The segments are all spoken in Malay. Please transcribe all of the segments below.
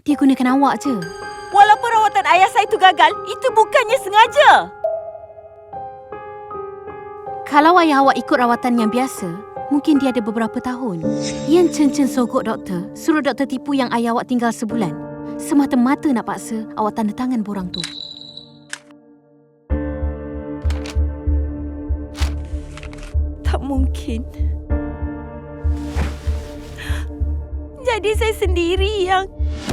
Dia gunakan awak je. Walaupun rawatan ayah saya itu gagal, itu bukannya sengaja. Kalau ayah awak ikut rawatan yang biasa, mungkin dia ada beberapa tahun. Yan Chen sogok doktor, suruh doktor tipu yang ayah awak tinggal sebulan. Semata-mata nak paksa awak tanda tangan borang tu. Tak mungkin. Jadi saya sendiri yang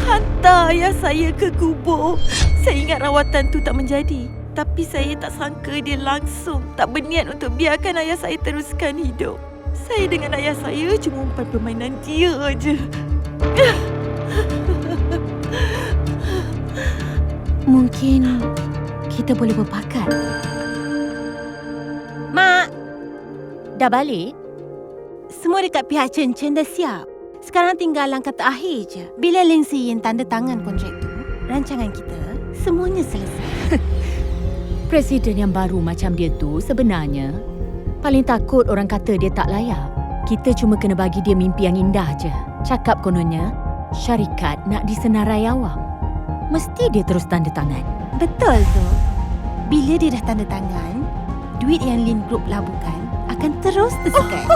hantar ayah saya ke kubur. Saya ingat rawatan tu tak menjadi. Tapi saya tak sangka dia langsung tak berniat untuk biarkan ayah saya teruskan hidup. Saya dengan ayah saya cuma umpan permainan dia aja. Mungkin kita boleh berpakat. Mak, dah balik? Semua dekat pihak Chen dah siap. Sekarang tinggal langkah terakhir je. Bila Ling Si Yin tanda tangan kontrak tu, rancangan kita semuanya selesai. Presiden yang baru macam dia tu sebenarnya paling takut orang kata dia tak layak. Kita cuma kena bagi dia mimpi yang indah je. Cakap kononnya, syarikat nak disenarai awam. Mesti dia terus tanda tangan. Betul tu. Bila dia dah tanda tangan, duit yang Lin Group labuhkan akan terus tersekat.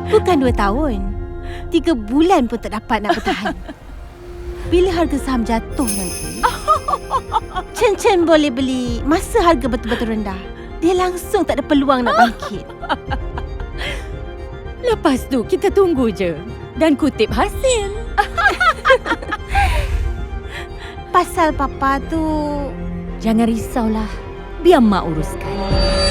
Bukan 2 tahun. 3 bulan pun tak dapat nak bertahan. Bila harga saham jatuh nanti, Chen boleh beli masa harga betul-betul rendah. Dia langsung tak ada peluang nak bangkit. Lepas tu kita tunggu je dan kutip hasil. Pasal papa tu, Jangan risaulah, biar mak uruskan.